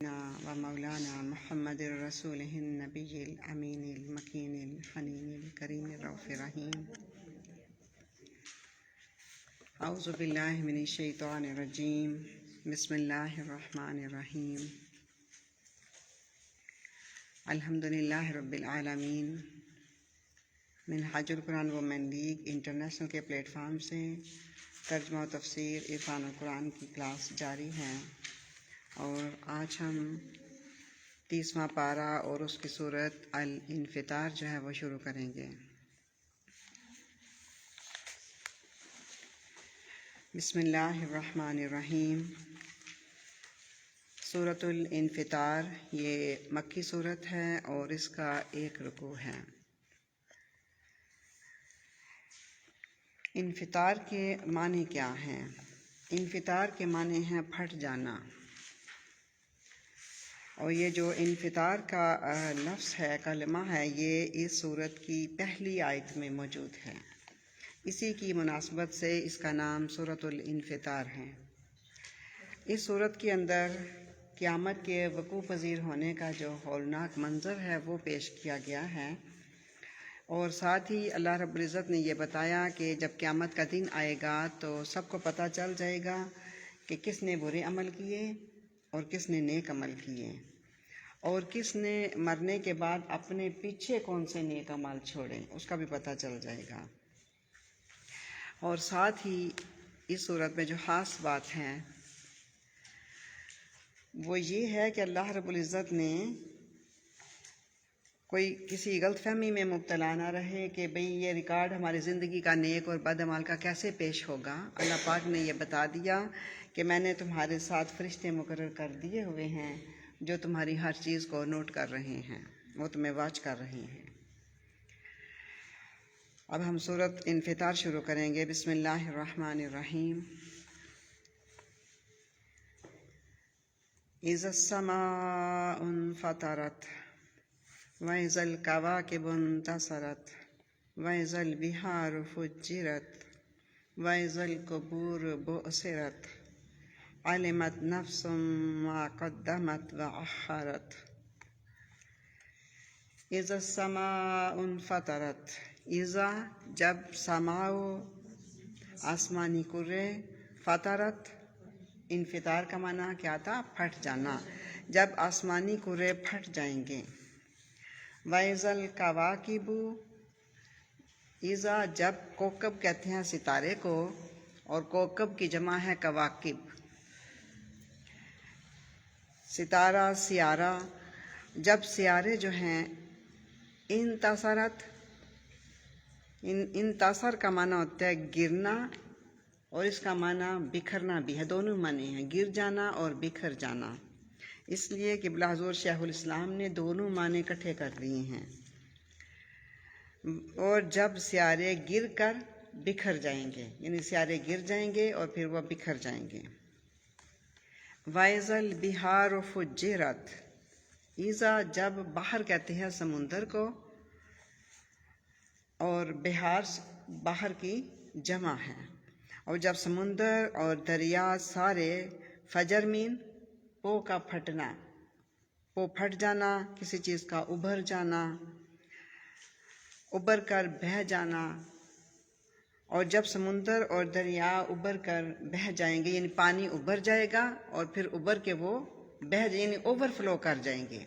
ومولانا محمد رسوله النبي الأمين المكين الحنين الكريم الرؤوف الرحيم. أعوذ بالله من الشيطان الرجيم. بسم الله الرحمن الرحيم. الحمد لله رب العالمین. منہاج القرآن وومن لیگ انٹرنیشنل کے پلیٹ فارم سے ترجمہ و تفسیر عرفان القرآن کی کلاس جاری ہے، اور آج ہم 30واں پارہ اور اس کی صورت الانفطار جو ہے وہ شروع کریں گے. بسم اللہ الرحمن الرحیم. سورۃ الانفطار یہ مکی صورت ہے اور اس کا ایک رکوع ہے. انفطار کے معنی کیا ہیں؟ انفطار کے معنی ہیں پھٹ جانا، اور یہ جو انفطار کا لفظ ہے، کلمہ ہے، یہ اس سورت کی پہلی آیت میں موجود ہے. اسی کی مناسبت سے اس کا نام سورۃ الانفطار ہے. اس سورت کے اندر قیامت کے وقوع پذیر ہونے کا جو ہولناک منظر ہے وہ پیش کیا گیا ہے، اور ساتھ ہی اللہ رب العزت نے یہ بتایا کہ جب قیامت کا دن آئے گا تو سب کو پتہ چل جائے گا کہ کس نے برے عمل کیے اور کس نے نیک عمل کیے، اور کس نے مرنے کے بعد اپنے پیچھے کون سے نیک عمل چھوڑے، اس کا بھی پتہ چل جائے گا. اور ساتھ ہی اس صورت میں جو خاص بات ہے وہ یہ ہے کہ اللہ رب العزت نے کوئی کسی غلط فہمی میں مبتلا نہ رہے کہ بھئی یہ ریکارڈ ہماری زندگی کا نیک اور بد اعمال کا کیسے پیش ہوگا. اللہ پاک نے یہ بتا دیا کہ میں نے تمہارے ساتھ فرشتے مقرر کر دیے ہوئے ہیں جو تمہاری ہر چیز کو نوٹ کر رہے ہیں، وہ تمہیں واچ کر رہے ہیں. اب ہم سورۃ انفطار شروع کریں گے. بسم اللہ الرحمن الرحیم. اذا السماء انفطرت وَإِذَا الْكَوَاكِبُ انتَثَرَتْ وَإِذَا الْبِحَارُ فُجِّرَتْ وَإِذَا الْقُبُورُ بُعْثِرَتْ عَلِمَتْ نَفْسٌ مَّا قَدَّمَتْ وَأَخَّرَتْ. اذا السماء انفطرت، اذا جب، سماء آسمانی کرے، فطرت انفطار کا معنی کیا تھا؟ پھٹ جانا. جب آسمانی کرے پھٹ جائیں گے. وَإِذَا الْكَوَاكِبُ، اذا جب، کوکب کہتے ہیں ستارے کو، اور کوکب کی جمع ہے کواکب. ستارہ، سیارہ. جب سیارے جو ہیں انتصرت، انتصر کا معنی ہوتا ہے گرنا، اور اس کا معنی بکھرنا بھی ہے. دونوں معنی ہیں، گر جانا اور بکھر جانا. اس لیے کہ قبلہ حضور شیخ الاسلام نے دونوں معنی اکٹھے کر دیے ہیں. اور جب سیارے گر کر بکھر جائیں گے، یعنی سیارے گر جائیں گے اور پھر وہ بکھر جائیں گے. وَإِذَا الْبِحَارُ فُجِّرَتْ، اذا جب، بحر کہتے ہیں سمندر کو، اور بحار بحر کی جمع ہے. اور جب سمندر اور دریا سارے، فجر مین پو کا پھٹنا، پو پھٹ جانا، کسی چیز کا ابھر جانا، ابھر کر بہہ جانا. اور جب سمندر اور دریا ابھر کر بہہ جائیں گے، یعنی پانی ابھر جائے گا اور پھر ابھر کے وہ بہہ جائیں، یعنی اوور فلو کر جائیں گے.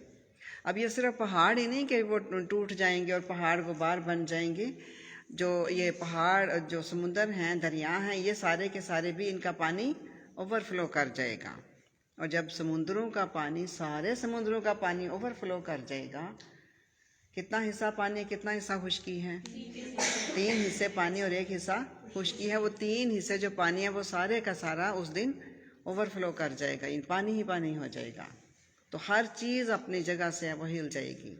اب یہ صرف پہاڑ ہی نہیں کہ وہ ٹوٹ جائیں گے اور پہاڑ غبار بن جائیں گے. جو یہ پہاڑ، جو سمندر ہیں، دریا ہیں، یہ سارے کے سارے بھی ان کا پانی اوور فلو کر جائے گا. اور جب سمندروں کا پانی، سارے سمندروں کا پانی اوور فلو کر جائے گا، کتنا حصہ پانی، کتنا حصہ خشکی ہے؟ 3 حصے پانی اور 1 حصہ خشکی ہے. وہ 3 حصے جو پانی ہے وہ سارے کا سارا اس دن اوور فلو کر جائے گا، پانی ہی پانی ہو جائے گا. تو ہر چیز اپنی جگہ سے وہ ہل جائے گی.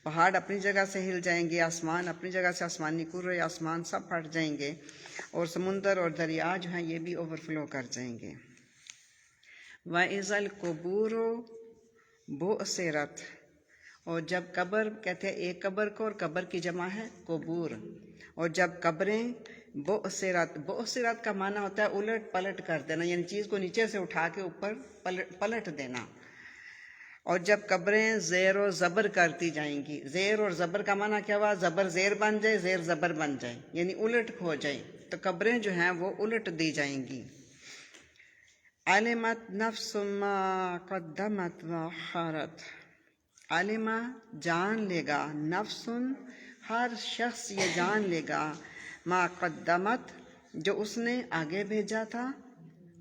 پہاڑ اپنی جگہ سے ہل جائیں گے، آسمان اپنی جگہ سے، آسمانی کرے، آسمان سب پھٹ جائیں گے، اور سمندر اور دریا جو ہیں یہ بھی اوور فلو کر جائیں گے. وَإِذَا الْقُبُورُ بُعْثِرَتْ، اور جب قبر کہتے ہیں ایک قبر کو، اور قبر کی جمع ہے قبور. اور جب قبریں بعثرت، بعثرت کا معنی ہوتا ہے الٹ پلٹ کر دینا، یعنی چیز کو نیچے سے اٹھا کے اوپر پلٹ دینا. اور جب قبریں زیر و زبر کرتی جائیں گی، زیر اور زبر کا معنی کیا ہوا؟ زبر زیر بن جائے، زیر زبر بن جائے، یعنی الٹ ہو جائے، تو قبریں جو ہیں وہ الٹ دی جائیں گی۔ علمت نفس ما قدمت وأخرت، علمہ جان لے گا، نفس ہر شخص یہ جان لے گا، ما قدمت جو اس نے آگے بھیجا تھا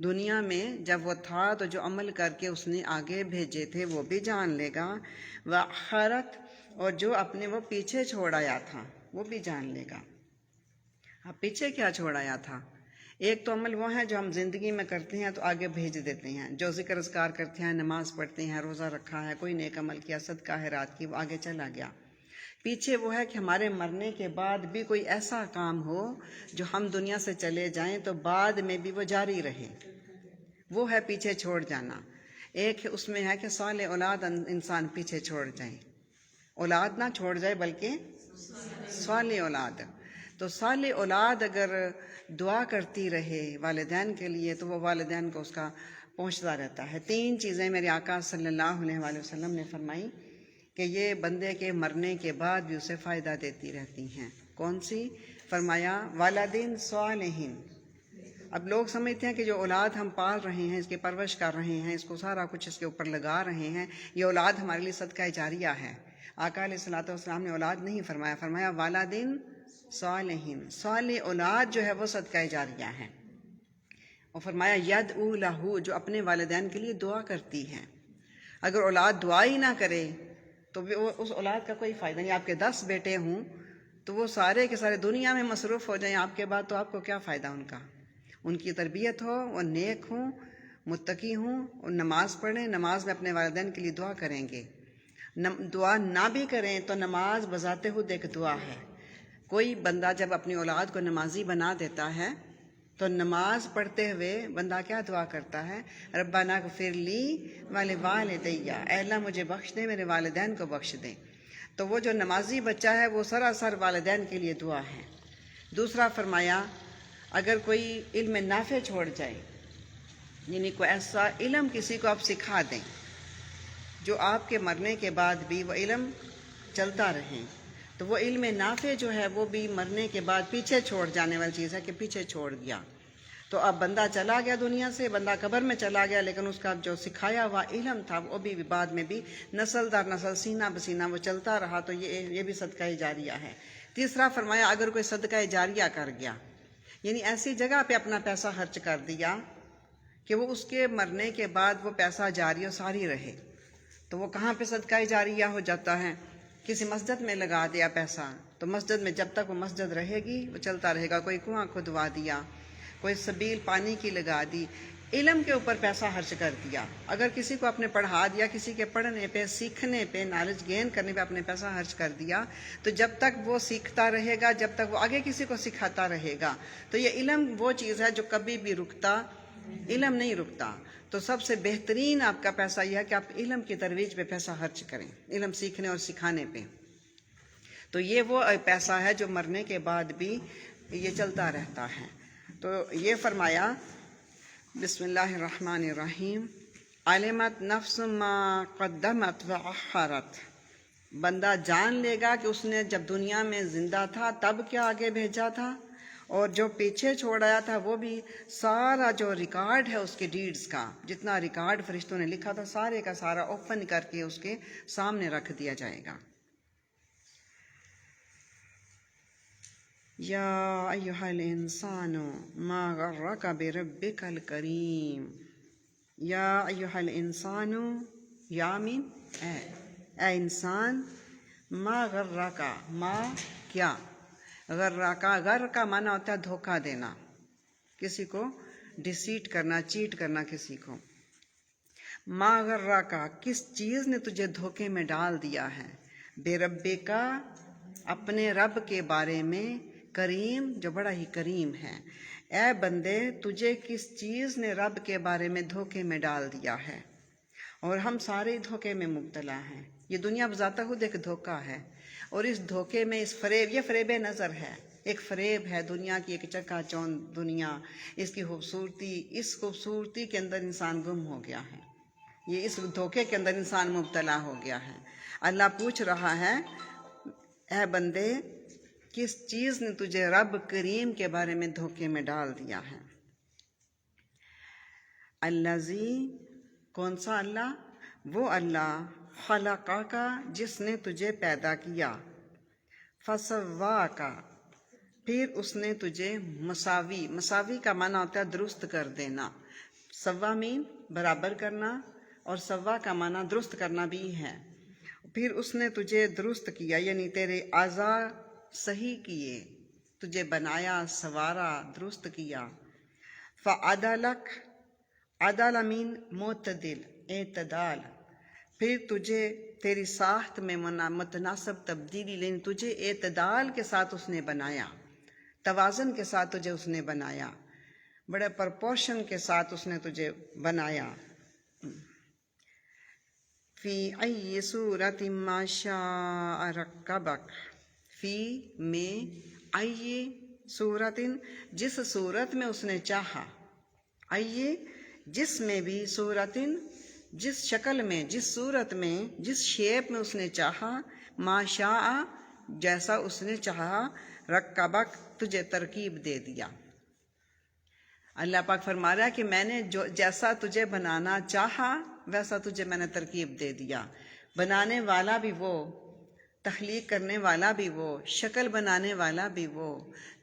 دنیا میں جب وہ تھا تو جو عمل کر کے اس نے آگے بھیجے تھے وہ بھی جان لے گا، وأخرت اور جو اپنے وہ پیچھے چھوڑ آیا تھا وہ بھی جان لے گا۔ اب پیچھے کیا چھوڑ آیا تھا؟ ایک تو عمل وہ ہے جو ہم زندگی میں کرتے ہیں تو آگے بھیج دیتے ہیں، جو ذکر اذکار کرتے ہیں، نماز پڑھتے ہیں، روزہ رکھا ہے، کوئی نیک عمل کیا، صدقہ خیرات کی، وہ آگے چلا گیا۔ پیچھے وہ ہے کہ ہمارے مرنے کے بعد بھی کوئی ایسا کام ہو جو ہم دنیا سے چلے جائیں تو بعد میں بھی وہ جاری رہے، وہ ہے پیچھے چھوڑ جانا۔ ایک اس میں ہے کہ صالح اولاد انسان پیچھے چھوڑ جائیں، اولاد نہ چھوڑ جائے بلکہ صالح اولاد۔ تو صالح اولاد اگر دعا کرتی رہے والدین کے لیے تو وہ والدین کو اس کا پہنچتا رہتا ہے۔ 3 چیزیں میرے آقا صلی اللہ علیہ وآلہ وسلم نے فرمائی کہ یہ بندے کے مرنے کے بعد بھی اسے فائدہ دیتی رہتی ہیں۔ کون سی؟ فرمایا والدین صالحین۔ اب لوگ سمجھتے ہیں کہ جو اولاد ہم پال رہے ہیں، اس کی پرورش کر رہے ہیں، اس کو سارا کچھ اس کے اوپر لگا رہے ہیں، یہ اولاد ہمارے لیے صدقہ جاریہ ہے۔ آقا علیہ الصلوۃ والسلام نے اولاد نہیں فرمایا، فرمایا والدین صالحین، صالح اولاد جو ہے وہ صدقہ جاریہ ہے۔ اور فرمایا یدعو لہ، جو اپنے والدین کے لیے دعا کرتی ہے۔ اگر اولاد دعا ہی نہ کرے تو اس اولاد کا کوئی فائدہ نہیں۔ آپ کے 10 بیٹے ہوں تو وہ سارے کے سارے دنیا میں مصروف ہو جائیں آپ کے بعد تو آپ کو کیا فائدہ ان کا؟ ان کی تربیت ہو، وہ نیک ہوں، متقی ہوں، اور نماز پڑھیں، نماز میں اپنے والدین کے لیے دعا کریں گے۔ دعا نہ بھی کریں تو نماز بذات خود ایک دعا ہے۔ کوئی بندہ جب اپنی اولاد کو نمازی بنا دیتا ہے تو نماز پڑھتے ہوئے بندہ کیا دعا کرتا ہے؟ ربنا اغفر لی ولوالدی، اے اللہ مجھے بخش دے، میرے والدین کو بخش دے۔ تو وہ جو نمازی بچہ ہے وہ سراسر والدین کے لیے دعا ہے۔ دوسرا فرمایا اگر کوئی علم نافع چھوڑ جائے، یعنی کوئی ایسا علم کسی کو آپ سکھا دیں جو آپ کے مرنے کے بعد بھی وہ علم چلتا رہے، تو وہ علم نافع جو ہے وہ بھی مرنے کے بعد پیچھے چھوڑ جانے والی چیز ہے کہ پیچھے چھوڑ دیا۔ تو اب بندہ چلا گیا دنیا سے، بندہ قبر میں چلا گیا، لیکن اس کا جو سکھایا ہوا علم تھا وہ بھی بعد میں بھی نسل در نسل سینہ بسینہ وہ چلتا رہا، تو یہ بھی صدقہ جاریہ ہے۔ تیسرا فرمایا اگر کوئی صدقہ جاریہ کر گیا، یعنی ایسی جگہ پہ اپنا پیسہ خرچ کر دیا کہ وہ اس کے مرنے کے بعد وہ پیسہ جاری و ساری رہے، تو وہ کہاں پہ صدقہ جاریہ ہو جاتا ہے؟ کسی مسجد میں لگا دیا پیسہ، تو مسجد میں جب تک وہ مسجد رہے گی وہ چلتا رہے گا۔ کوئی کنواں کھدوا دیا، کوئی سبیل پانی کی لگا دی، علم کے اوپر پیسہ خرچ کر دیا۔ اگر کسی کو آپ نے پڑھا دیا، کسی کے پڑھنے پہ، سیکھنے پہ، نالج گین کرنے پہ آپ نے پیسہ خرچ کر دیا، تو جب تک وہ سیکھتا رہے گا، جب تک وہ آگے کسی کو سکھاتا رہے گا، تو یہ علم وہ چیز ہے جو کبھی بھی رکتا، علم نہیں رکتا۔ تو سب سے بہترین آپ کا پیسہ یہ ہے کہ آپ علم کی ترویج پہ پیسہ خرچ کریں، علم سیکھنے اور سکھانے پہ۔ تو یہ وہ پیسہ ہے جو مرنے کے بعد بھی یہ چلتا رہتا ہے۔ تو یہ فرمایا بسم اللہ الرحمن الرحیم، علمت نفس ما قدمت وأخرت، بندہ جان لے گا کہ اس نے جب دنیا میں زندہ تھا تب کیا آگے بھیجا تھا، اور جو پیچھے چھوڑ آیا تھا وہ بھی سارا جو ریکارڈ ہے اس کے ڈیڈز کا، جتنا ریکارڈ فرشتوں نے لکھا تھا سارے کا سارا اوپن کر کے اس کے سامنے رکھ دیا جائے گا۔ یا ایہا الانسان ما غرک بربک الکریم، یا ایہا الانسان، یا مین اے انسان، ما غرک، ما کیا، غرکا، غر کا معنی ہوتا ہے دھوکہ دینا، کسی کو ڈیسیٹ کرنا، چیٹ کرنا کسی کو۔ ما غرکا، کس چیز نے تجھے دھوکے میں ڈال دیا ہے، بے ربکا، اپنے رب کے بارے میں، کریم جو بڑا ہی کریم ہے۔ اے بندے تجھے کس چیز نے رب کے بارے میں دھوکے میں ڈال دیا ہے؟ اور ہم سارے دھوکے میں مبتلا ہیں۔ یہ دنیا بذات خود ایک دھوکہ ہے، اور اس دھوکے میں اس فریب، یہ فریب نظر ہے، ایک فریب ہے دنیا کی، ایک چکا چوند دنیا، اس کی خوبصورتی، اس خوبصورتی کے اندر انسان گم ہو گیا ہے۔ یہ اس دھوکے کے اندر انسان مبتلا ہو گیا ہے۔ اللہ پوچھ رہا ہے، اے بندے، کس چیز نے تجھے رب کریم کے بارے میں دھوکے میں ڈال دیا ہے؟ الذی، کون سا اللہ؟ وہ اللہ، خلقک، جس نے تجھے پیدا کیا، فسواک، پھر اس نے تجھے مساوی، مساوی کا معنی ہوتا ہے درست کر دینا، سوا مین برابر کرنا، اور سوا کا معنی درست کرنا بھی ہے۔ پھر اس نے تجھے درست کیا، یعنی تیرے اعضاء صحیح کیے، تجھے بنایا، سوارا، درست کیا۔ فعدلک، عدل مین معتدل، اعتدال، پھر تجھے تیری ساخت میں متناسب تبدیلی، لیکن تجھے اعتدال کے ساتھ اس نے بنایا، توازن کے ساتھ تجھے اس نے بنایا، بڑے پرپورشن کے ساتھ اس نے تجھے بنایا۔ فی ای صورت ما شاء رکبک، فی میں، ای صورت، جس صورت میں اس نے چاہا، ای جس میں بھی، صورت جس شکل میں، جس صورت میں، جس شیپ میں اس نے چاہا، ما شاء جیسا اس نے چاہا، رکبک تجھے ترکیب دے دیا۔ اللہ پاک فرما رہا ہے کہ میں نے جیسا تجھے بنانا چاہا ویسا تجھے میں نے ترکیب دے دیا۔ بنانے والا بھی وہ، تخلیق کرنے والا بھی وہ، شکل بنانے والا بھی وہ،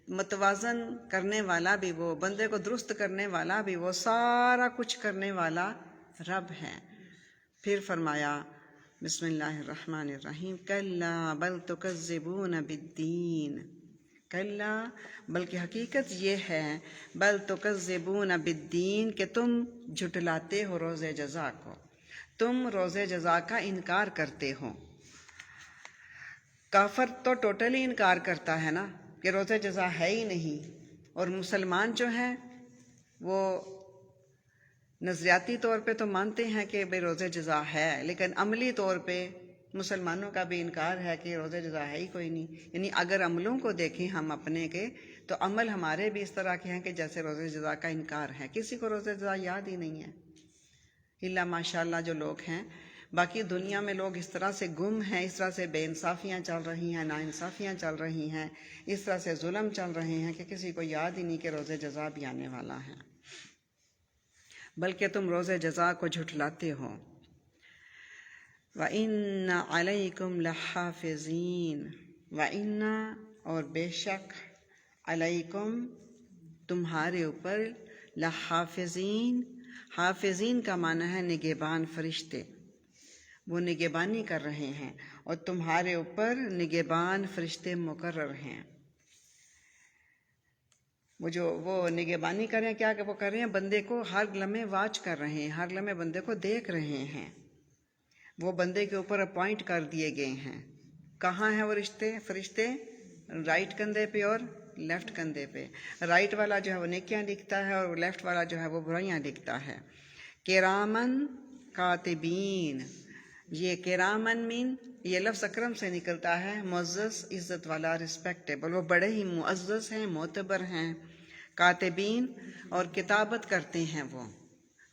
متوازن کرنے والا بھی وہ، بندے کو درست کرنے والا بھی وہ، سارا کچھ کرنے والا رب ہے۔ پھر فرمایا بسم اللہ الرحمن الرحیم، کلا بل تکذبون بالدین، کلا بلکہ حقیقت یہ ہے، بل تکذبون بالدین کہ تم جھٹلاتے ہو روز جزا کو، تم روز جزا کا انکار کرتے ہو۔ کافر تو ٹوٹلی انکار کرتا ہے نا کہ روز جزا ہے ہی نہیں، اور مسلمان جو ہیں وہ نظریاتی طور پہ تو مانتے ہیں کہ بے روز جزا ہے، لیکن عملی طور پہ مسلمانوں کا بھی انکار ہے کہ روز جزا ہے ہی کوئی نہیں۔ یعنی اگر عملوں کو دیکھیں ہم اپنے کے، تو عمل ہمارے بھی اس طرح کے ہیں کہ جیسے روز جزا کا انکار ہے، کسی کو روز جزا یاد ہی نہیں ہے، الا ماشاء اللہ جو لوگ ہیں۔ باقی دنیا میں لوگ اس طرح سے گم ہیں، اس طرح سے بے انصافیاں چل رہی ہیں، ناانصافیاں چل رہی ہیں، اس طرح سے ظلم چل رہے ہیں کہ کسی کو یاد ہی نہیں کہ روز جزا بھی آنے والا ہے، بلکہ تم روز جزا کو جھٹلاتے ہو۔ وَإِنَّ عَلَيْكُمْ لَحَافِظِينَ، وَإِنَّ اور بے شک، علیکم تمہارے اوپر، لحافظین، حافظین کا معنی ہے نگہبان فرشتے، وہ نگہبانی کر رہے ہیں، اور تمہارے اوپر نگہبان فرشتے مقرر ہیں۔ وہ نگہبانی کر رہے ہیں، کیا کہ وہ کر رہے ہیں بندے کو ہر لمحے واچ کر رہے ہیں، ہر لمحے بندے کو دیکھ رہے ہیں، وہ بندے کے اوپر اپوائنٹ کر دیے گئے ہیں۔ کہاں ہیں وہ فرشتے؟ رائٹ کندھے پہ اور لیفٹ کندھے پہ۔ رائٹ والا جو ہے وہ نیکیاں لکھتا ہے، اور لیفٹ والا جو ہے وہ برائیاں لکھتا ہے۔ کرامن کاتبین، یہ کرامن مین، یہ لفظ اکرم سے نکلتا ہے، معزز، عزت والا، رسپیکٹیبل، وہ بڑے ہی معزز ہیں، معتبر ہیں۔ کاتبین، اور کتابت کرتے ہیں وہ،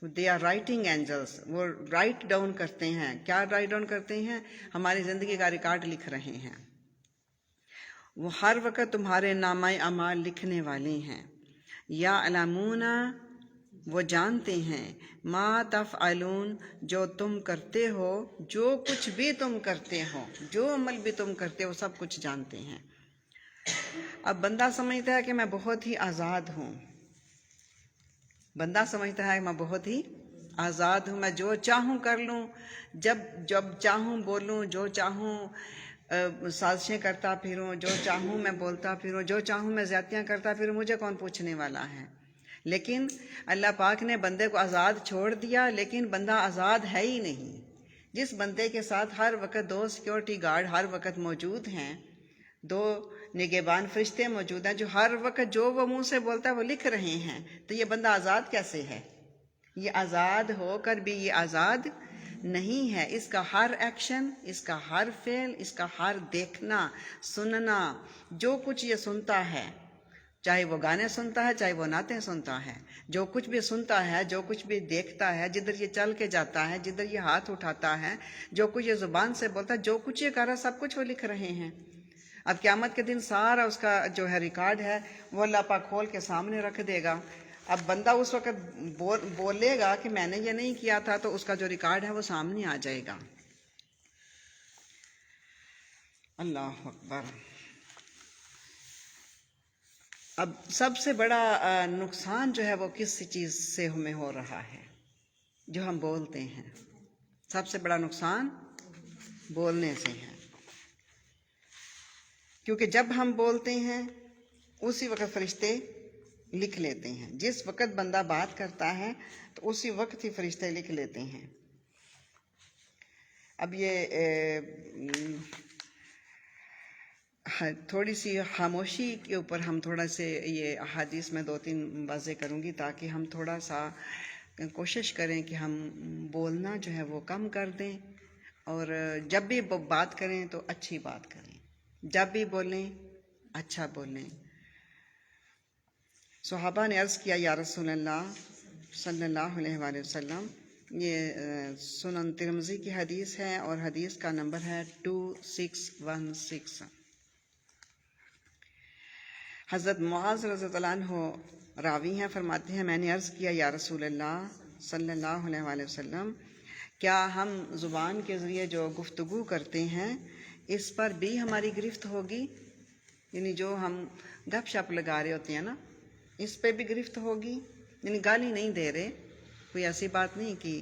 دے آر رائٹنگ اینجلس، وہ رائٹ ڈاؤن کرتے ہیں۔ کیا رائٹ ڈاؤن کرتے ہیں؟ ہماری زندگی کا ریکارڈ لکھ رہے ہیں، وہ ہر وقت تمہارے نامہ اعمال لکھنے والے ہیں۔ یا علمون، وہ جانتے ہیں، ما تفعلون، جو تم کرتے ہو، جو کچھ بھی تم کرتے ہو، جو عمل بھی تم کرتے ہو، سب کچھ جانتے ہیں۔ اب بندہ سمجھتا ہے کہ میں بہت ہی آزاد ہوں، بندہ سمجھتا ہے کہ میں بہت ہی آزاد ہوں، میں جو چاہوں کر لوں، جب چاہوں بولوں، جو چاہوں سازشیں کرتا پھروں، جو چاہوں میں بولتا پھروں، جو چاہوں میں زیادتیاں کرتا پھروں، مجھے کون پوچھنے والا ہے؟ لیکن اللہ پاک نے بندے کو آزاد چھوڑ دیا، لیکن بندہ آزاد ہے ہی نہیں۔ جس بندے کے ساتھ ہر وقت 2 سیکورٹی گارڈ ہر وقت موجود ہیں، 2 نگہبان فرشتے موجود ہیں جو ہر وقت جو وہ منہ سے بولتا ہے وہ لکھ رہے ہیں، تو یہ بندہ آزاد کیسے ہے؟ یہ آزاد ہو کر بھی یہ آزاد نہیں ہے۔ اس کا ہر ایکشن، اس کا ہر فعل، اس کا ہر دیکھنا، سننا، جو کچھ یہ سنتا ہے، چاہے وہ گانے سنتا ہے، چاہے وہ نعتیں سنتا ہے، جو کچھ بھی سنتا ہے، جو کچھ بھی دیکھتا ہے، جدھر یہ چل کے جاتا ہے، جدھر یہ ہاتھ اٹھاتا ہے، جو کچھ یہ زبان سے بولتا ہے، جو کچھ یہ کر رہا ہے، سب کچھ وہ لکھ رہے ہیں۔ اب قیامت کے دن سارا اس کا جو ہے ریکارڈ ہے وہ اللہ پاک کھول کے سامنے رکھ دے گا۔ اب بندہ اس وقت بولے گا کہ میں نے یہ نہیں کیا تھا، تو اس کا جو ریکارڈ ہے وہ سامنے آ جائے گا۔ اللہ اکبر۔ اب سب سے بڑا نقصان جو ہے وہ کس چیز سے ہمیں ہو رہا ہے؟ جو ہم بولتے ہیں، سب سے بڑا نقصان بولنے سے ہے، کیونکہ جب ہم بولتے ہیں اسی وقت فرشتے لکھ لیتے ہیں۔ جس وقت بندہ بات کرتا ہے تو اسی وقت ہی فرشتے لکھ لیتے ہیں۔ اب یہ تھوڑی سی خاموشی کے اوپر ہم تھوڑا سے یہ احادیث میں 2-3 باتیں کروں گی، تاکہ ہم تھوڑا سا کوشش کریں کہ ہم بولنا جو ہے وہ کم کر دیں، اور جب بھی بات کریں تو اچھی بات کریں، جب بھی بولیں اچھا بولیں۔ صحابہ نے عرض کیا، یا رسول اللہ صلی اللہ علیہ وآلہ وسلم، یہ سنن ترمذی کی حدیث ہے اور حدیث کا نمبر ہے 2616۔ حضرت معاذ رضی اللہ عنہ راوی ہیں، فرماتے ہیں میں نے عرض کیا، یا رسول اللہ صلی اللہ علیہ وآلہ وسلم، کیا ہم زبان کے ذریعے جو گفتگو کرتے ہیں اس پر بھی ہماری گرفت ہوگی؟ یعنی جو ہم گپ شپ لگا رہے ہوتے ہیں نا، اس پہ بھی گرفت ہوگی؟ یعنی گالی نہیں دے رہے، کوئی ایسی بات نہیں کی،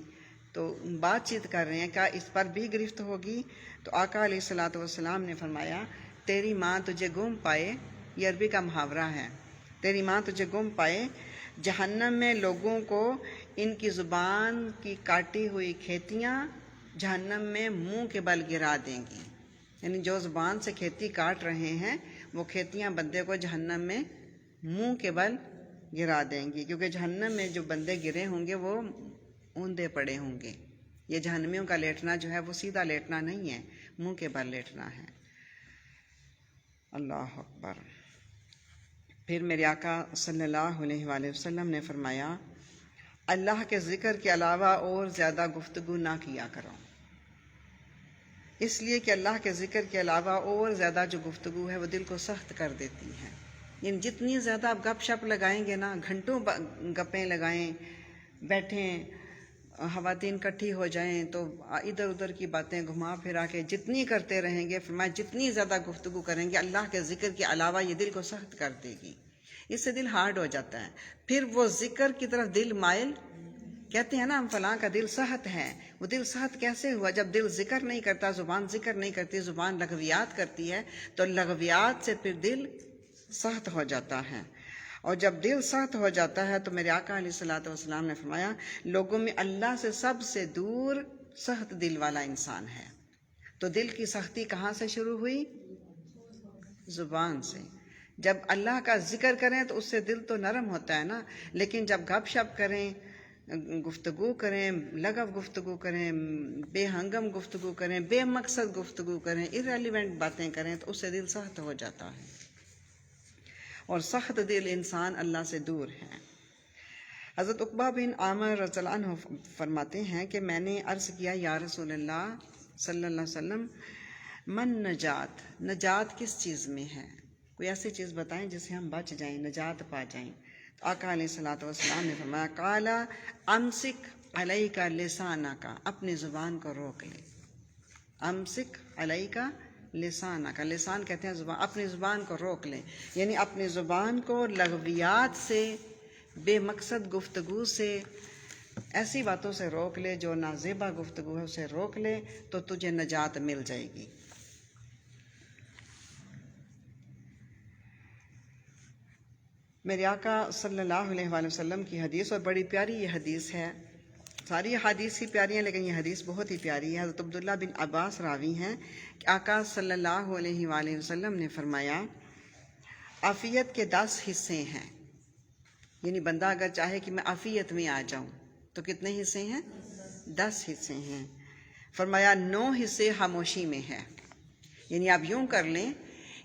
تو بات چیت کر رہے ہیں، کیا اس پر بھی گرفت ہوگی؟ تو آقا علیہ الصلوۃ والسلام نے فرمایا، تیری ماں تجھے گم پائے، یہ عربی کا محاورہ ہے، تیری ماں تجھے گم پائے، جہنم میں لوگوں کو ان کی زبان کی کاٹی ہوئی کھیتیاں جہنم میں منہ کے بل گرا دیں گی۔ یعنی جو زبان سے کھیتی کاٹ رہے ہیں وہ کھیتیاں بندے کو جہنم میں منہ کے بل گرا دیں گی، کیونکہ جہنم میں جو بندے گرے ہوں گے وہ اوندے پڑے ہوں گے۔ یہ جہنمیوں کا لیٹنا جو ہے وہ سیدھا لیٹنا نہیں ہے، منہ کے بل لیٹنا ہے۔ اللہ اکبر۔ پھر میرے آقا صلی اللہ علیہ وآلہ وسلم نے فرمایا، اللہ کے ذکر کے علاوہ اور زیادہ گفتگو نہ کیا کرو، اس لیے کہ اللہ کے ذکر کے علاوہ اور زیادہ جو گفتگو ہے وہ دل کو سخت کر دیتی ہے۔ یعنی جتنی زیادہ آپ گپ شپ لگائیں گے نا، گھنٹوں گپیں لگائیں، بیٹھیں، خواتین کٹھی ہو جائیں تو ادھر ادھر کی باتیں گھما پھرا کے جتنی کرتے رہیں گے، فرمایا جتنی زیادہ گفتگو کریں گے اللہ کے ذکر کے علاوہ یہ دل کو سخت کر دے گی، اس سے دل ہارڈ ہو جاتا ہے، پھر وہ ذکر کی طرف دل مائل، کہتے ہیں نا ہم فلاں کا دل سخت ہے، وہ دل سخت کیسے ہوا؟ جب دل ذکر نہیں کرتا، زبان ذکر نہیں کرتی، زبان لغویات کرتی ہے، تو لغویات سے پھر دل سخت ہو جاتا ہے، اور جب دل سخت ہو جاتا ہے تو میرے آقا علیہ الصلوۃ والسلام نے فرمایا، لوگوں میں اللہ سے سب سے دور سخت دل والا انسان ہے۔ تو دل کی سختی کہاں سے شروع ہوئی؟ زبان سے۔ جب اللہ کا ذکر کریں تو اس سے دل تو نرم ہوتا ہے نا، لیکن جب گپ شپ کریں، گفتگو کریں، لغو گفتگو کریں، بے ہنگم گفتگو کریں، بے مقصد گفتگو کریں، irrelevant باتیں کریں، تو اس سے دل سخت ہو جاتا ہے، اور سخت دل انسان اللہ سے دور ہے۔ حضرت عقبہ بن عامر رضی اللہ عنہ فرماتے ہیں کہ میں نے عرض کیا، یا رسول اللہ صلی اللہ علیہ وسلم، من نجات، نجات کس چیز میں ہے؟ کوئی ایسی چیز بتائیں جس سے ہم بچ جائیں، نجات پا جائیں۔ تو آقا علیہ الصلوۃ والسلام نے فرمایا، قال امسک علیک لسانک، اپنی زبان کو روک لے۔ امسک علیک لسانک، لسان کہتے ہیں زبان، اپنی زبان کو روک لے، یعنی اپنی زبان کو لغویات سے، بے مقصد گفتگو سے، ایسی باتوں سے روک لے جو نازیبا گفتگو ہے، اسے روک لے تو تجھے نجات مل جائے گی۔ میرے آقا صلی اللہ علیہ وآلہ وسلم کی حدیث، اور بڑی پیاری یہ حدیث ہے، ساری حدیث ہی پیاری ہیں لیکن یہ حدیث بہت ہی پیاری ہے۔ حضرت عبداللہ بن عباس راوی ہیں کہ آقا صلی اللہ علیہ وآلہ وسلم نے فرمایا، عافیت کے 10 حصے ہیں، یعنی بندہ اگر چاہے کہ میں عافیت میں آ جاؤں تو کتنے حصے ہیں؟ 10 حصے ہیں۔ فرمایا 9 حصے خاموشی میں ہے، یعنی آپ یوں کر لیں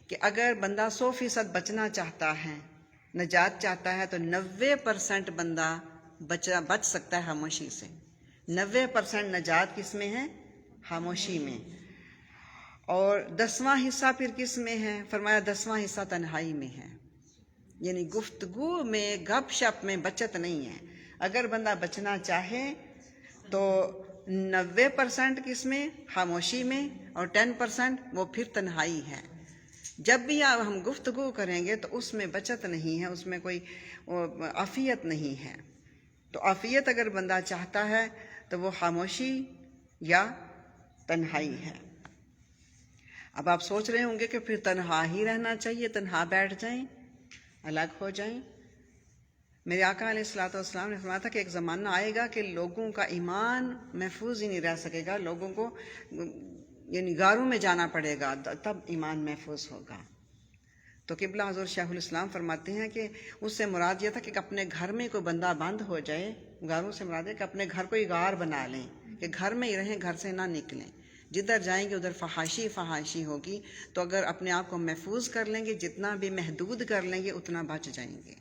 کہ اگر بندہ 100% بچنا چاہتا ہے نجات چاہتا ہے تو 90% بندہ بچ سکتا ہے خاموشی سے. 90% نجات کس میں ہے؟ خاموشی میں. اور 10واں حصہ پھر کس میں ہے؟ فرمایا 10واں حصہ تنہائی میں ہے. یعنی گفتگو میں، گپ شپ میں بچت نہیں ہے. اگر بندہ بچنا چاہے تو 90% کس میں؟ خاموشی میں، اور 10% وہ پھر تنہائی ہے. جب بھی ہم گفتگو کریں گے تو اس میں بچت نہیں ہے، اس میں کوئی عافیت نہیں ہے. تو عافیت اگر بندہ چاہتا ہے تو وہ خاموشی یا تنہائی ہے. اب آپ سوچ رہے ہوں گے کہ پھر تنہا ہی رہنا چاہیے، تنہا بیٹھ جائیں، الگ ہو جائیں. میرے آقا علیہ الصلوۃ والسلام نے فرمایا تھا کہ ایک زمانہ آئے گا کہ لوگوں کا ایمان محفوظ ہی نہیں رہ سکے گا، لوگوں کو یعنی غاروں میں جانا پڑے گا تب ایمان محفوظ ہوگا. تو قبلہ حضور شیخ الاسلام فرماتے ہیں کہ اس سے مراد یہ تھا کہ اپنے گھر میں کوئی بندہ بند ہو جائے. غاروں سے مراد ہے کہ اپنے گھر کو ہی غار بنا لیں، کہ گھر میں ہی رہیں، گھر سے نہ نکلیں. جدھر جائیں گے ادھر فحاشی ہوگی. تو اگر اپنے آپ کو محفوظ کر لیں گے، جتنا بھی محدود کر لیں گے اتنا بچ جائیں گے.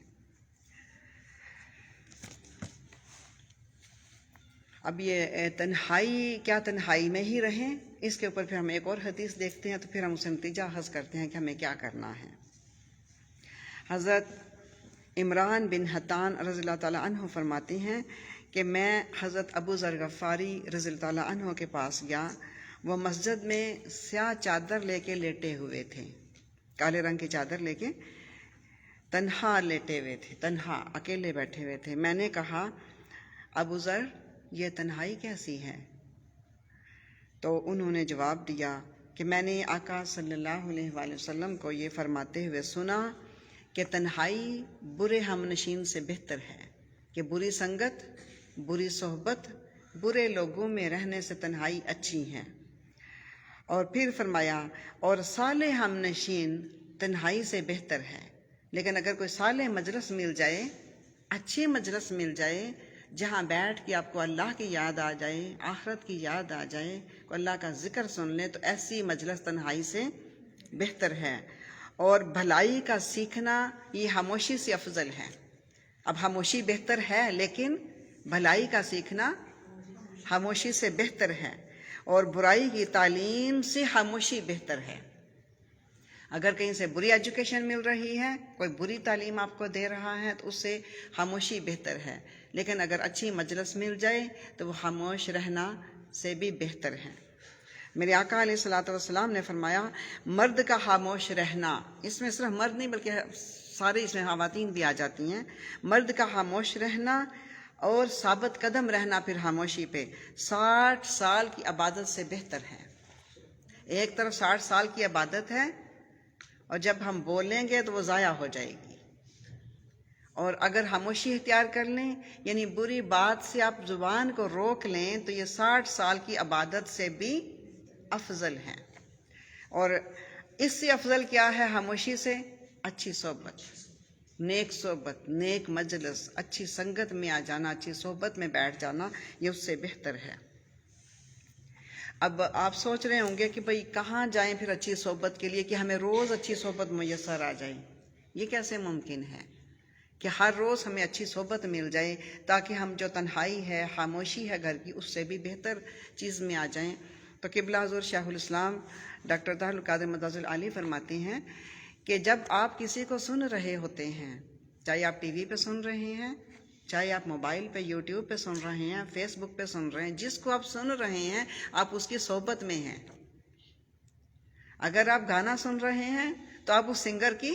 اب یہ تنہائی، کیا تنہائی میں ہی رہیں؟ اس کے اوپر پھر ہم ایک اور حدیث دیکھتے ہیں تو پھر ہم اسے نتیجہ اخذ کرتے ہیں کہ ہمیں کیا کرنا ہے. حضرت عمران بن حطان رضی اللہ تعالیٰ عنہ فرماتے ہیں کہ میں حضرت ابو ذر غفاری رضی اللہ تعالیٰ عنہ کے پاس گیا. وہ مسجد میں سیاہ چادر لے کے لیٹے ہوئے تھے، کالے رنگ کی چادر لے کے تنہا لیٹے ہوئے تھے، تنہا اکیلے بیٹھے ہوئے تھے. میں نے کہا ابو ذر یہ تنہائی کیسی ہے؟ تو انہوں نے جواب دیا کہ میں نے آقا صلی اللہ علیہ وآلہ وسلم کو یہ فرماتے ہوئے سنا کہ تنہائی برے ہم نشین سے بہتر ہے، کہ بری سنگت، بری صحبت، برے لوگوں میں رہنے سے تنہائی اچھی ہے. اور پھر فرمایا اور صالح ہم نشین تنہائی سے بہتر ہے. لیکن اگر کوئی صالح مجلس مل جائے، اچھی مجلس مل جائے جہاں بیٹھ کے آپ کو اللہ کی یاد آ جائے، آخرت کی یاد آ جائے، کو اللہ کا ذکر سن لیں، تو ایسی مجلس تنہائی سے بہتر ہے. اور بھلائی کا سیکھنا یہ خاموشی سے افضل ہے. اب خاموشی بہتر ہے لیکن بھلائی کا سیکھنا خاموشی سے بہتر ہے. اور برائی کی تعلیم سے خاموشی بہتر ہے. اگر کہیں سے بری ایجوکیشن مل رہی ہے، کوئی بری تعلیم آپ کو دے رہا ہے، تو اس سے خاموشی بہتر ہے. لیکن اگر اچھی مجلس مل جائے تو وہ خاموش رہنا سے بھی بہتر ہے. میرے آقا علیہ الصلوۃ والسلام نے فرمایا مرد کا خاموش رہنا، اس میں صرف مرد نہیں بلکہ سارے اس میں خواتین بھی آ جاتی ہیں. مرد کا خاموش رہنا اور ثابت قدم رہنا پھر خاموشی پہ 60 سال کی عبادت سے بہتر ہے. ایک طرف 60 سال کی عبادت ہے اور جب ہم بولیں گے تو وہ ضائع ہو جائے گی. اور اگر خاموشی اختیار کر لیں، یعنی بری بات سے آپ زبان کو روک لیں، تو یہ 60 سال کی عبادت سے بھی افضل ہے. اور اس سے افضل کیا ہے خاموشی سے؟ اچھی صحبت، نیک صحبت، نیک مجلس، اچھی سنگت میں آ جانا، اچھی صحبت میں بیٹھ جانا، یہ اس سے بہتر ہے. اب آپ سوچ رہے ہوں گے کہ بھئی کہاں جائیں پھر اچھی صحبت کے لیے کہ ہمیں روز اچھی صحبت میسر آ جائے. یہ کیسے ممکن ہے کہ ہر روز ہمیں اچھی صحبت مل جائے تاکہ ہم جو تنہائی ہے، خاموشی ہے گھر کی، اس سے بھی بہتر چیز میں آ جائیں. تو قبلہ حضور شیخ الاسلام ڈاکٹر طاہر القادر مدظ العالی فرماتے ہیں کہ جب آپ کسی کو سن رہے ہوتے ہیں، چاہے آپ ٹی وی پہ سن رہے ہیں، چاہے آپ موبائل پہ یوٹیوب پہ سن رہے ہیں، فیس بک پہ سن رہے ہیں، جس کو آپ سن رہے ہیں آپ اس کی صحبت میں ہیں. اگر آپ گانا سن رہے ہیں تو آپ اس سنگر کی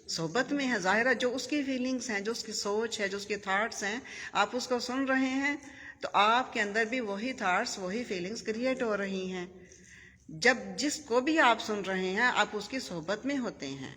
صحبت میں ہیں. ظاہر ہے جو اس کی فیلنگز ہیں، جو اس کی سوچ ہے، جو اس کے تھاٹس ہیں، آپ اس کو سن رہے ہیں تو آپ کے اندر بھی وہی تھاٹس، وہی فیلنگز کریٹ ہو رہی ہیں. جب جس کو بھی آپ سن رہے ہیں آپ اس کی صحبت میں ہوتے ہیں.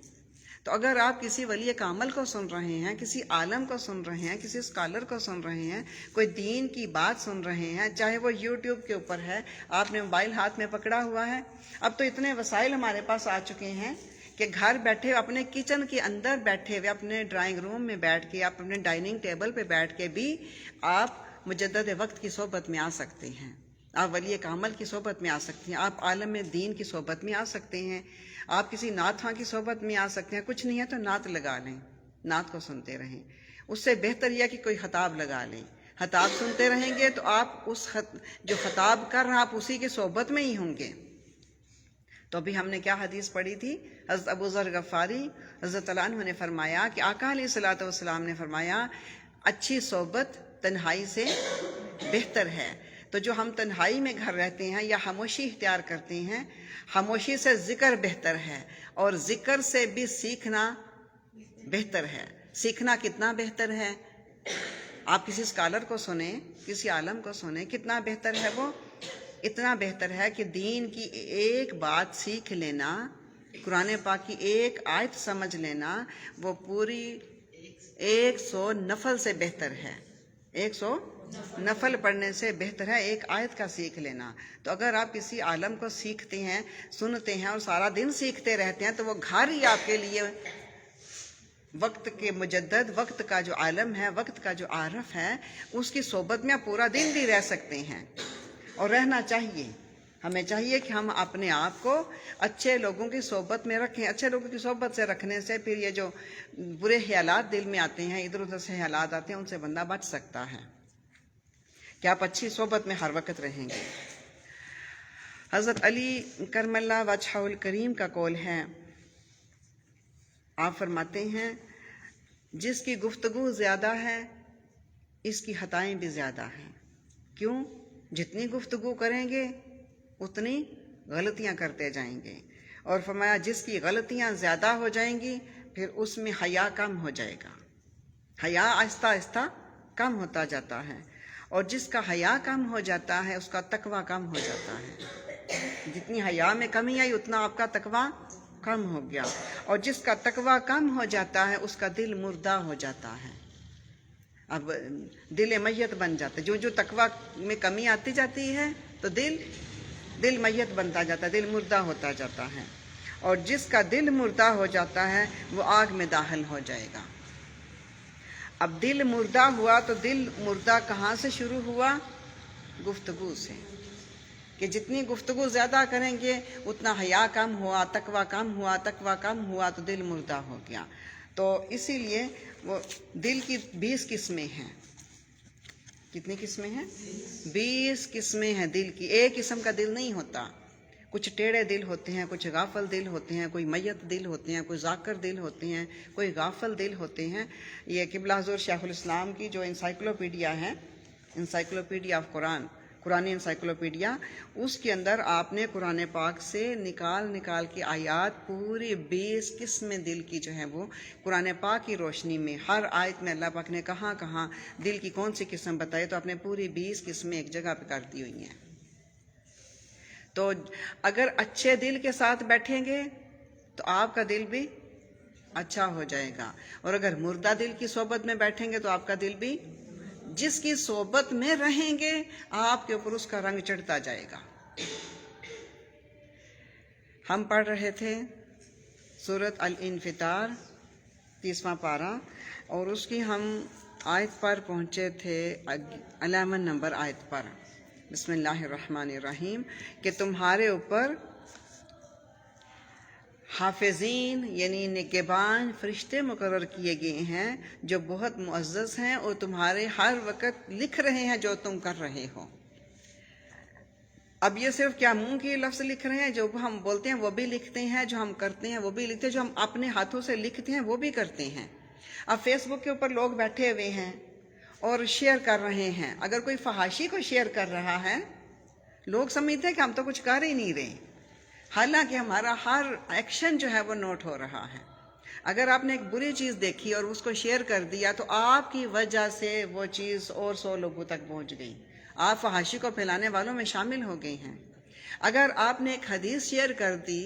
تو اگر آپ کسی ولی کامل کو سن رہے ہیں، کسی عالم کو سن رہے ہیں، کسی اسکالر کو سن رہے ہیں، کوئی دین کی بات سن رہے ہیں، چاہے وہ یوٹیوب کے اوپر ہے، آپ نے موبائل ہاتھ میں پکڑا ہوا ہے. اب تو اتنے وسائل ہمارے پاس آ چکے ہیں کہ گھر بیٹھے اپنے کچن کے اندر بیٹھے ہوئے، اپنے ڈرائنگ روم میں بیٹھ کے، آپ اپنے ڈائننگ ٹیبل پہ بیٹھ کے بھی آپ مجدد وقت کی صحبت میں آ سکتے ہیں. آپ ولی کامل کی صحبت میں آ سکتے ہیں، آپ عالم دین کی صحبت میں آ سکتے ہیں، آپ کسی نعت خواں کی صحبت میں آ سکتے ہیں. کچھ نہیں ہے تو نعت لگا لیں، نعت کو سنتے رہیں. اس سے بہتر یہ کہ کوئی خطاب لگا لیں. خطاب سنتے رہیں گے تو آپ جو خطاب کر رہا آپ اسی کی صحبت میں ہی ہوں گے. تو ابھی ہم نے کیا حدیث پڑھی تھی؟ حضرت ابو ذر غفاری حضرت اللہ عنہ نے فرمایا کہ آقا علیہ الصلوۃ والسلام نے فرمایا اچھی صحبت تنہائی سے بہتر ہے. تو جو ہم تنہائی میں گھر رہتے ہیں یا خاموشی اختیار کرتے ہیں، خاموشی سے ذکر بہتر ہے، اور ذکر سے بھی سیکھنا بہتر ہے. سیکھنا کتنا بہتر ہے؟ آپ کسی اسکالر کو سنیں، کسی عالم کو سنیں، کتنا بہتر ہے وہ؟ اتنا بہتر ہے کہ دین کی ایک بات سیکھ لینا، قرآن پاک کی ایک آیت سمجھ لینا، وہ پوری 100 نفل سے بہتر ہے. 100 نفل پڑھنے سے بہتر ہے ایک آیت کا سیکھ لینا. تو اگر آپ کسی عالم کو سیکھتے ہیں، سنتے ہیں اور سارا دن سیکھتے رہتے ہیں تو وہ گھر ہی آپ کے لیے وقت کے مجدد، وقت کا جو عالم ہے، وقت کا جو عارف ہے، اس کی صحبت میں آپ پورا دن بھی رہ سکتے ہیں. اور رہنا چاہیے. ہمیں چاہیے کہ ہم اپنے آپ کو اچھے لوگوں کی صحبت میں رکھیں. اچھے لوگوں کی صحبت سے رکھنے سے پھر یہ جو برے خیالات دل میں آتے ہیں، ادھر ادھر سے خیالات آتے ہیں، ان سے بندہ بچ سکتا ہے کہ آپ اچھی صحبت میں ہر وقت رہیں گے. حضرت علی کرم اللہ وجہہ الکریم کا قول ہے، آپ فرماتے ہیں جس کی گفتگو زیادہ ہے اس کی خطائیں بھی زیادہ ہیں. کیوں؟ جتنی گفتگو کریں گے اتنی غلطیاں کرتے جائیں گے. اور فرمایا جس کی غلطیاں زیادہ ہو جائیں گی پھر اس میں حیا کم ہو جائے گا. حیا آہستہ آہستہ کم ہوتا جاتا ہے، اور جس کا حیا کم ہو جاتا ہے اس کا تقویٰ کم ہو جاتا ہے. جتنی حیا میں کمی آئی اتنا آپ کا تقویٰ کم ہو گیا، اور جس کا تقویٰ کم ہو جاتا ہے اس کا دل مردہ ہو جاتا ہے. اب دل میت بن جاتا ہے. جو تقویٰ میں کمی آتی جاتی ہے تو دل میت بنتا جاتا ہے، دل مردہ ہوتا جاتا ہے. اور جس کا دل مردہ ہو جاتا ہے وہ آگ میں داخل ہو جائے گا. اب دل مردہ ہوا تو دل مردہ کہاں سے شروع ہوا؟ گفتگو سے. کہ جتنی گفتگو زیادہ کریں گے اتنا حیا کم ہوا، تقویٰ کم ہوا، تقویٰ کم ہوا تو دل مردہ ہو گیا. تو اسی لیے وہ دل کی 20 قسمیں ہیں. کتنی قسمیں ہیں؟ 20 قسمیں ہیں دل کی. ایک قسم کا دل نہیں ہوتا. کچھ ٹیڑے دل ہوتے ہیں، کچھ غافل دل ہوتے ہیں، کوئی میت دل ہوتے ہیں، کوئی ذاکر دل ہوتے ہیں، کوئی غافل دل ہوتے ہیں. یہ قبلہ حضور شیخ الاسلام کی جو انسائکلوپیڈیا ہے، encyclopedia of Quran, Quran encyclopedia, اس کے اندر آپ نے قرآن پاک سے نکال کے آیات پوری 20 قسمیں دل کی جو ہیں وہ قرآن پاک کی روشنی میں ہر آیت میں اللہ پاک نے کہاں کہاں دل کی کون سی قسم بتائی تو آپ نے پوری 20 قسمیں ایک جگہ پہ کر دی ہوئی ہیں. تو اگر اچھے دل کے ساتھ بیٹھیں گے تو آپ کا دل بھی اچھا ہو جائے گا، اور اگر مردہ دل کی صحبت میں بیٹھیں گے تو آپ کا دل بھی، جس کی صحبت میں رہیں گے آپ کے اوپر اس کا رنگ چڑھتا جائے گا. ہم پڑھ رہے تھے سورۃ الانفطار 30واں پارہ، اور اس کی ہم آیت پر پہنچے تھے 11 نمبر آیت پر. بسم اللہ الرحمن الرحیم، کہ تمہارے اوپر حافظین یعنی نگہبان فرشتے مقرر کیے گئے ہیں جو بہت معزز ہیں اور تمہارے ہر وقت لکھ رہے ہیں جو تم کر رہے ہو. اب یہ صرف کیا منہ کے لفظ لکھ رہے ہیں؟ جو ہم بولتے ہیں وہ بھی لکھتے ہیں، جو ہم کرتے ہیں وہ بھی لکھتے ہیں، جو ہم اپنے ہاتھوں سے لکھتے ہیں وہ بھی کرتے ہیں. اب فیس بک کے اوپر لوگ بیٹھے ہوئے ہیں اور شیئر کر رہے ہیں. اگر کوئی فحاشی کو شیئر کر رہا ہے لوگ سمجھتے ہیں کہ ہم تو کچھ کر ہی نہیں رہے، حالانکہ ہمارا ہر ایکشن جو ہے وہ نوٹ ہو رہا ہے. اگر آپ نے ایک بری چیز دیکھی اور اس کو شیئر کر دیا تو آپ کی وجہ سے وہ چیز اور 100 لوگوں تک پہنچ گئی، آپ فحاشی کو پھیلانے والوں میں شامل ہو گئے ہیں. اگر آپ نے ایک حدیث شیئر کر دی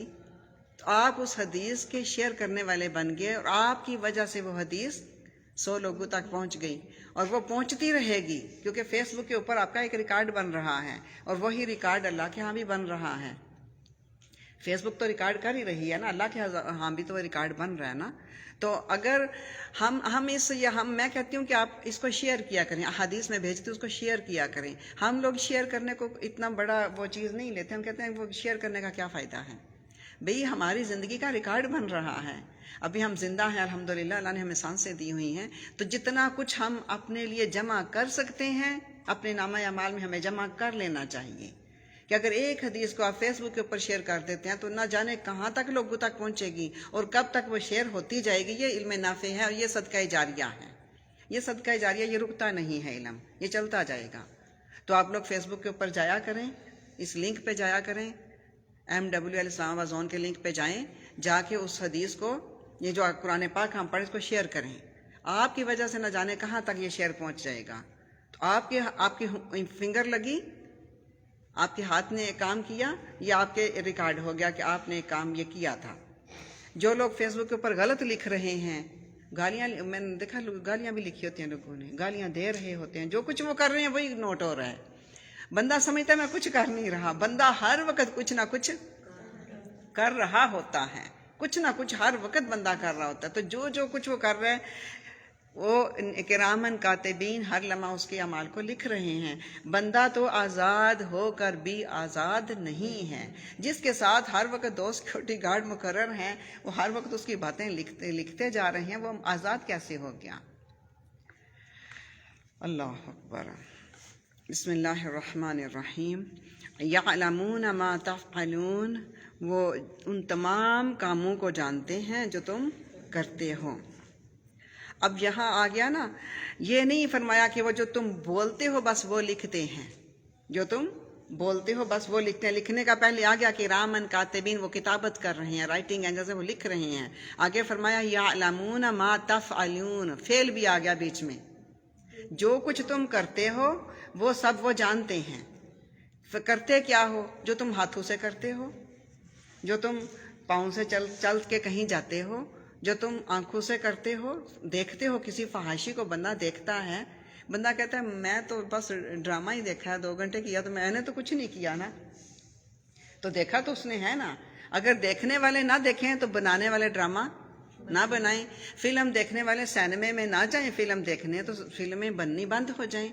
تو آپ اس حدیث کے شیئر کرنے والے بن گئے، اور آپ کی وجہ سے وہ حدیث 100 لوگوں تک پہنچ گئی، اور وہ پہنچتی رہے گی، کیونکہ فیس بک کے اوپر آپ کا ایک ریکارڈ بن رہا ہے، اور وہی ریکارڈ اللہ کے ہاں بھی بن رہا ہے. فیس بک تو ریکارڈ کر ہی رہی ہے نا، اللہ کے ہاں بھی تو وہ ریکارڈ بن رہا ہے نا. تو اگر میں کہتی ہوں کہ آپ اس کو شیئر کیا کریں، حدیث میں بھیجتے اس کو شیئر کیا کریں. ہم لوگ شیئر کرنے کو اتنا بڑا وہ چیز نہیں لیتے، ہم کہتے ہیں وہ شیئر کرنے کا کیا فائدہ ہے. بھئی ہماری زندگی کا ریکارڈ بن رہا ہے، ابھی ہم زندہ ہیں الحمدللہ، اللہ نے ہمیں سانسیں دی ہوئی ہیں، تو جتنا کچھ ہم اپنے لیے جمع کر سکتے ہیں اپنے نامہ اعمال میں ہمیں جمع کر لینا چاہیے، کہ اگر ایک حدیث کو آپ فیس بک کے اوپر شیئر کر دیتے ہیں تو نہ جانے کہاں تک لوگوں تک پہنچے گی اور کب تک وہ شیئر ہوتی جائے گی۔ یہ علم نافع ہے اور یہ صدقہ جاریہ ہے، یہ صدقہ جاریہ، یہ رکتا نہیں ہے علم، یہ چلتا جائے گا۔ تو آپ لوگ فیس بک کے اوپر جایا کریں، اس لنک پہ جایا کریں، MWL اسلام آباد زون کے لنک پہ جائیں، جا کے اس حدیث کو، یہ جو قرآن پاک ہم پڑھیں، اس کو شیئر کریں۔ آپ کی وجہ سے نہ جانے کہاں تک یہ شیئر پہنچ جائے گا۔ تو آپ کی فنگر لگی، آپ کے ہاتھ نے ایک کام کیا، یہ آپ کے ریکارڈ ہو گیا کہ آپ نے ایک کام یہ کیا تھا۔ جو لوگ فیس بک کے اوپر غلط لکھ رہے ہیں، گالیاں، میں نے دیکھا گالیاں بھی لکھی ہوتی ہیں لوگوں نے، گالیاں دے رہے ہوتے ہیں، جو کچھ وہ کر رہے ہیں وہی نوٹ ہو رہا ہے۔ بندہ سمجھتا ہے میں کچھ کر نہیں رہا، بندہ ہر وقت کچھ نہ کچھ کر رہا ہوتا ہے، کچھ نہ کچھ ہر وقت بندہ کر رہا ہوتا ہے۔ تو جو کچھ وہ کر رہا ہے وہ کرامن کاتبین ہر لمحہ اس کے اعمال کو لکھ رہے ہیں۔ بندہ تو آزاد ہو کر بھی آزاد نہیں ہے، جس کے ساتھ ہر وقت 2 سیکورٹی گارڈ مقرر ہیں، وہ ہر وقت اس کی باتیں لکھتے جا رہے ہیں، وہ آزاد کیسے ہو گیا؟ اللہ اکبر۔ بسم اللہ الرحمن الرحیم۔ یعلمون ما تفعلون، وہ ان تمام کاموں کو جانتے ہیں جو تم کرتے ہو۔ اب یہاں آ گیا نا، یہ نہیں فرمایا کہ وہ جو تم بولتے ہو بس وہ لکھتے ہیں، جو تم بولتے ہو بس وہ لکھتے ہیں۔ لکھنے کا پہلے آ گیا کہ کرامن کاتبین، وہ کتابت کر رہے ہیں، رائٹنگ اینجل سے وہ لکھ رہے ہیں۔ آگے فرمایا یعلمون ما تفعلون، فعل بھی آ گیا بیچ میں، جو کچھ تم کرتے ہو وہ سب وہ جانتے ہیں۔ کرتے کیا ہو؟ جو تم ہاتھوں سے کرتے ہو، جو تم پاؤں سے چل کے کہیں جاتے ہو، جو تم آنکھوں سے کرتے ہو، دیکھتے ہو کسی فحاشی کو بندہ دیکھتا ہے، بندہ کہتا ہے میں تو بس ڈرامہ ہی دیکھا ہے 2 گھنٹے کیا، تو میں نے تو کچھ نہیں کیا نا، تو دیکھا تو اس نے ہے نا۔ اگر دیکھنے والے نہ دیکھیں تو بنانے والے ڈرامہ نہ بنائیں، فلم دیکھنے والے سینمے میں نہ جائیں فلم دیکھنے، تو فلمیں بننی بند ہو جائیں۔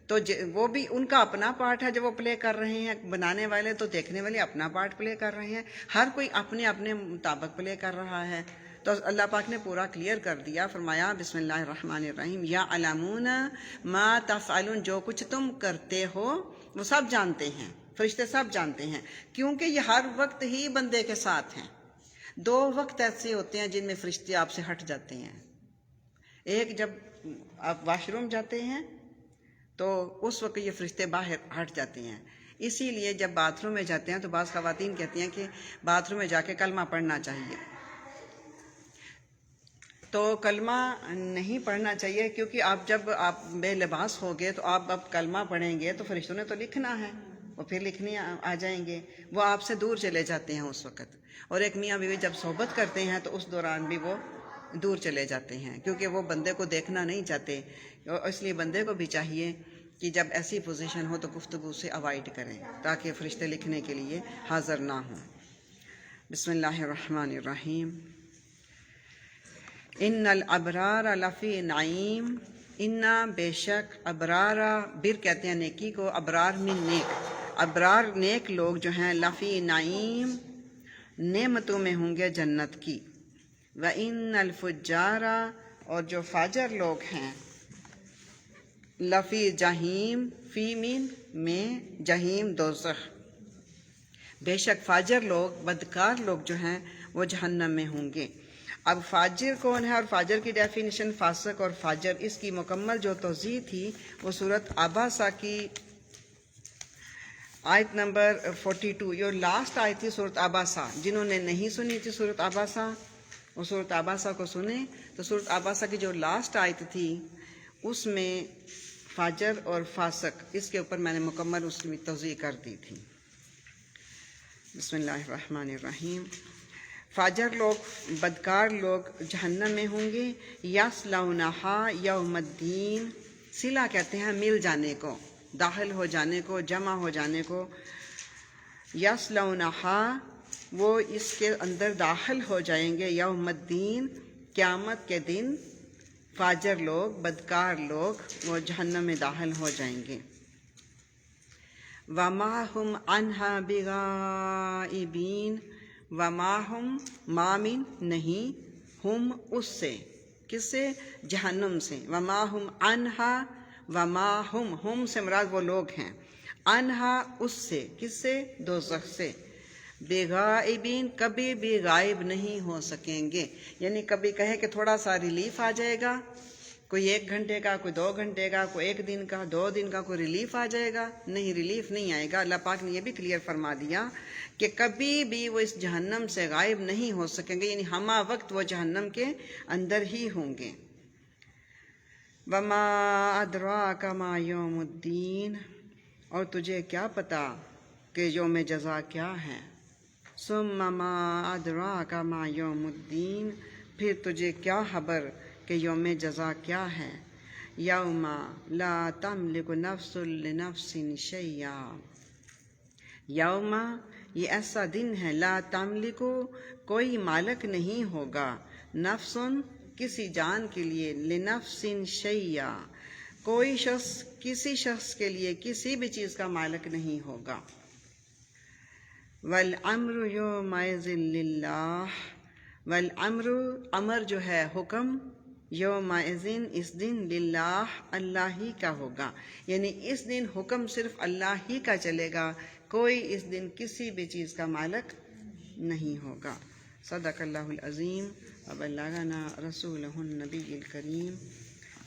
تو وہ بھی ان کا اپنا پارٹ ہے جو وہ پلے کر رہے ہیں، بنانے والے تو دیکھنے والے اپنا پارٹ پلے کر رہے ہیں، ہر کوئی اپنے اپنے مطابق پلے کر رہا ہے۔ تو اللہ پاک نے پورا کلیئر کر دیا، فرمایا بسم اللہ الرحمن الرحیم، یعلمون ما تفعلون، جو کچھ تم کرتے ہو وہ سب جانتے ہیں، فرشتے سب جانتے ہیں، کیونکہ یہ ہر وقت ہی بندے کے ساتھ ہیں۔ 2 وقت ایسے ہوتے ہیں جن میں فرشتے آپ سے ہٹ جاتے ہیں۔ ایک جب آپ واش روم جاتے ہیں تو اس وقت یہ فرشتے باہر ہٹ جاتے ہیں، اسی لیے جب باتھ روم میں جاتے ہیں تو بعض خواتین کہتی ہیں کہ باتھ روم میں جا کے کلمہ پڑھنا چاہیے، تو کلمہ نہیں پڑھنا چاہیے، کیونکہ جب آپ بے لباس ہوگے تو آپ اب کلمہ پڑھیں گے تو فرشتوں نے تو لکھنا ہے، وہ پھر لکھنے آ جائیں گے، وہ آپ سے دور چلے جاتے ہیں اس وقت۔ اور ایک میاں بیوی جب صحبت کرتے ہیں تو اس دوران بھی وہ دور چلے جاتے ہیں، کیونکہ وہ بندے کو دیکھنا نہیں چاہتے، اس لیے بندے کو بھی چاہیے کہ جب ایسی پوزیشن ہو تو گفتگو سے اوائڈ کریں تاکہ فرشتے لکھنے کے لیے حاضر نہ ہوں۔ بسم اللہ الرحمن الرحیم۔ ان الابرار لفی نعیم، انا بے شک، ابرارا، بر کہتے ہیں نیکی کو، ابرار من نیک، ابرار نیک لوگ جو ہیں، لفی نعیم، نعمتوں میں ہوں گے جنت کی، وَإِنَّ الْفُجَّارَ، اور جو فاجر لوگ ہیں، لفی جہیم، فی مین میں، جہیم دوزخ، بے شک فاجر لوگ، بدکار لوگ جو ہیں وہ جہنم میں ہوں گے۔ اب فاجر کون ہے اور فاجر کی ڈیفینیشن، فاسق اور فاجر، اس کی مکمل جو توضیح تھی وہ سورۃ عباسہ کی آیت نمبر 42، یہ لاسٹ آیت تھی سورۃ عباسہ۔ جنہوں نے نہیں سنی تھی سورۃ عباسہ وہ سورۃ عباسہ کو سنیں، تو سورۃ عباسہ کی جو لاسٹ آیت تھی اس میں فاجر اور فاسق، اس کے اوپر میں نے مکمل اس کی توضیح کر دی تھی۔ بسم اللہ الرحمن الرحیم۔ فاجر لوگ، بدکار لوگ جہنم میں ہوں گے، یصلونہا یوم الدین، صلہ کہتے ہیں مل جانے کو، داخل ہو جانے کو، جمع ہو جانے کو، یصلونہا، وہ اس کے اندر داخل ہو جائیں گے، یوم الدین، قیامت کے دن، فاجر لوگ، بدکار لوگ وہ جہنم میں داخل ہو جائیں گے۔ وَمَا هُمْ عَنْهَا بِغَائِبِينَ، وما ہم مامن نہیں ہم اس سے، کس سے؟ جہنم سے، وما ہم عنہا، وما ہم سے مراد وہ لوگ ہیں، عنہا اس سے، کس سے؟ دوزخ سے، بغائبین کبھی بھی غائب نہیں ہو سکیں گے، یعنی کبھی کہے کہ تھوڑا سا ریلیف آ جائے گا، کوئی 1 گھنٹے کا، کوئی 2 گھنٹے کا، کوئی 1 دن کا، 2 دن کا، کوئی ریلیف آ جائے گا، نہیں، ریلیف نہیں آئے گا۔ اللہ پاک نے یہ بھی کلیئر فرما دیا کہ کبھی بھی وہ اس جہنم سے غائب نہیں ہو سکیں گے، یعنی ہمہ وقت وہ جہنم کے اندر ہی ہوں گے۔ وما ادراک ما یوم الدین، اور تجھے کیا پتا کہ یوم جزا کیا ہے؟ ثم ما ادراک ما یوم الدین، پھر تجھے کیا خبر کہ یوم جزا کیا ہے؟ یوم لا تملک نفس لنفس شیئا، یوم یہ ایسا دن ہے، لا تملک کوئی مالک نہیں ہوگا، نفس کسی جان کے لیے، لنفس شیئا کوئی شخص کسی شخص کے لیے کسی بھی چیز کا مالک نہیں ہوگا۔ والامر یومئذ للہ، والامر امر جو ہے حکم، یومئذ اس دن، للہ اللہ ہی کا ہوگا، یعنی اس دن حکم صرف اللہ ہی کا چلے گا، کوئی اس دن کسی بھی چیز کا مالک نہیں ہوگا۔ صدق اللہ العظیم وبلغنا رسولہ النبی الکریم۔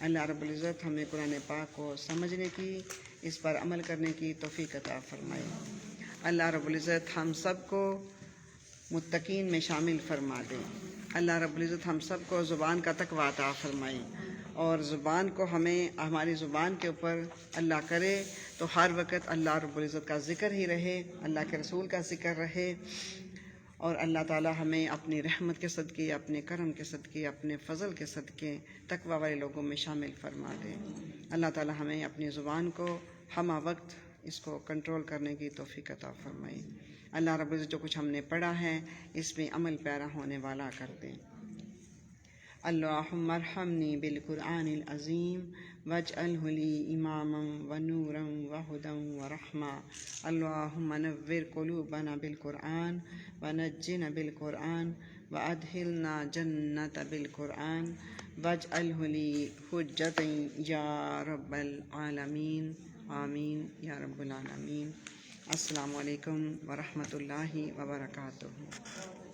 اللہ رب العزت ہمیں قرآن پاک کو سمجھنے کی، اس پر عمل کرنے کی توفیق عطا فرمائے۔ اللہ رب العزت ہم سب کو متقین میں شامل فرما دے۔ اللہ رب العزت ہم سب کو زبان کا تقویٰ عطا فرمائے، اور زبان کو ہماری زبان کے اوپر اللہ کرے تو ہر وقت اللہ رب العزت کا ذکر ہی رہے، اللہ کے رسول کا ذکر رہے، اور اللہ تعالی ہمیں اپنی رحمت کے صدقے، اپنے کرم کے صدقے، اپنے فضل کے صدقے تقویٰ والے لوگوں میں شامل فرما دے۔ اللہ تعالی ہمیں اپنی زبان کو ہمہ وقت اس کو کنٹرول کرنے کی توفیق عطا فرمائے۔ اللہ رب العزت جو کچھ ہم نے پڑھا ہے اس میں عمل پیرا ہونے والا کر دیں۔ اللہم ارحمنی بالقرآن العظیم واجعلہ لی اماما ونورا وہدا ورحمہ۔ اللہم نور قلوبنا بالقرآن ونجنا بالقرآن وادخلنا جنت بالقرآن واجعلہ لی حجتا یا رب العالمین، آمین یا رب العالمین۔ السلام علیکم ورحمۃ اللہ وبرکاتہ۔